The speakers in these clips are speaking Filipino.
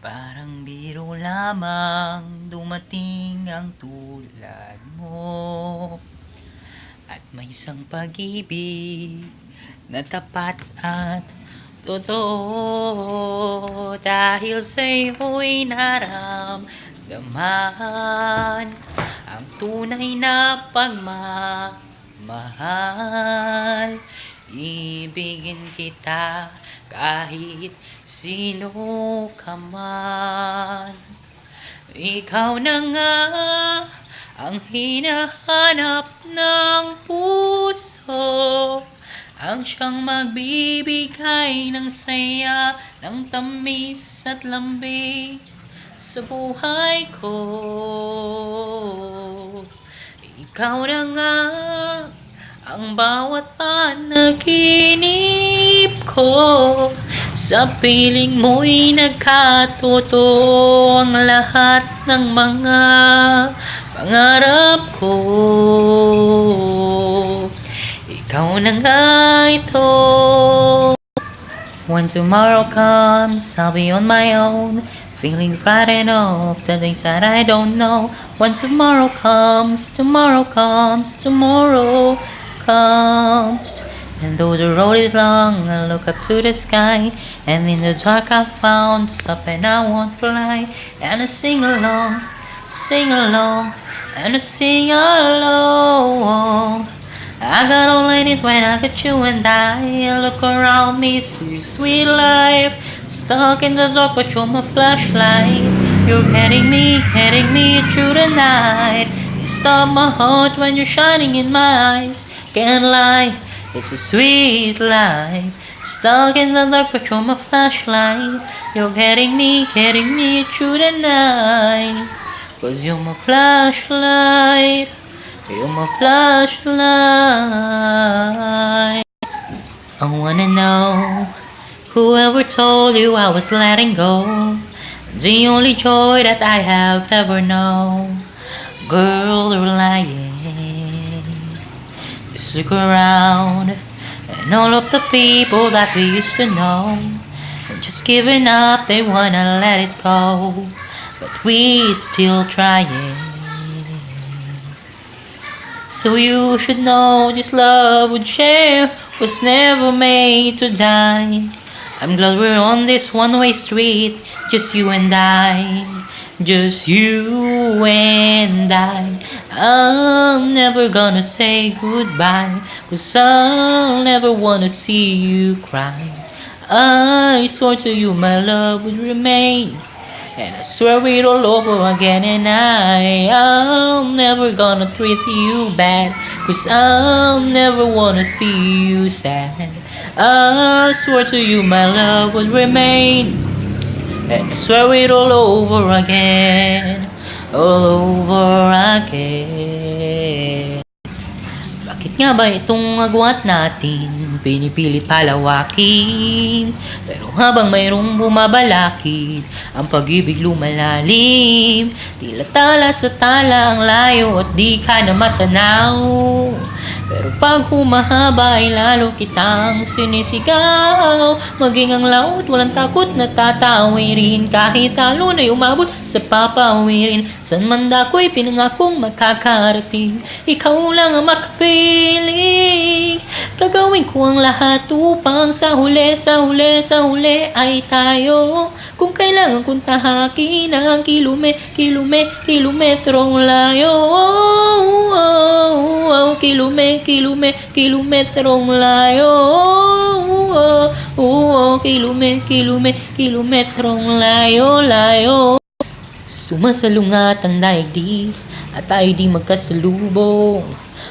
Parang biro lamang dumating ang tulad mo. At may isang pag-ibig na tapat at totoo. Dahil sa'yo'y naramdaman ang tunay na pagmamahal. Ibigin kita kahit sino ka man. Ikaw na nga ang hinahanap ng puso, ang siyang magbibigay ng saya, ng tamis at lambing sa buhay ko. Ikaw na nga ang bawat panaginip ko, sa piling mo'y nagkatotoo ang lahat ng mga pangarap ko. Ikaw na nga ito. When tomorrow comes, I'll be on my own, feeling frightened of the things that I don't know. When tomorrow comes, tomorrow comes, tomorrow comes. And though the road is long, I look up to the sky, and in the dark I found stuff and I won't fly. And I sing along, and I sing along. I got all I need when I got you and I look around me, see your sweet life. Stuck in the dark but you're my flashlight. You're heading me through the night. You stop my heart when you're shining in my eyes. Can't lie, it's a sweet life. Stuck in the dark but you're my flashlight. You're getting me through the night. 'Cause you're my flashlight. You're my flashlight. I wanna know, whoever told you I was letting go? The only joy that I have ever known. Girl, you're lying. Just look around, and all of the people that we used to know, just giving up, they wanna let it go, but we still trying. So you should know this love would share was never made to die. I'm glad we're on this one-way street, just you and I. Just you and I. I'm never gonna say goodbye, 'cause I'll never wanna see you cry. I swore to you my love would remain, and I swear it all over again. And I'm never gonna treat you bad, 'cause I'll never wanna see you sad. I swear to you my love would remain, and I swear it all over again, all over again. Bakit nga ba itong agwat natin pinipilit palawakin? Pero habang mayroong bumabalakid, ang pag-ibig lumalalim. Tila tala sa tala ang layo at di ka na matanaw. Pero pag humahaba ay lalo kitang sinisigaw. Maging ang laot, walang takot na tatawirin, kahit talo na'y umabot sa papawirin. San man dako'y pinangakong makakarating, ikaw lang ang makapiling. Gagawin ko ang lahat upang sa huli ay tayo. Kung kailangan kong tahakin ang kilometrong layo. Kilometrong layo. Kilometrong layo. Sumasalungat ang daigdig at tayo di magkasalubong.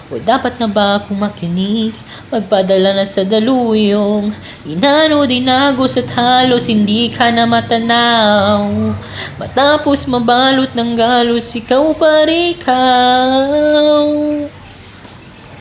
O dapat na ba akong makinig? Magpadala na sa daluyong inano dinagos at halos hindi ka na matanaw. Matapos mabalot ng galos, ikaw pa rin ikaw.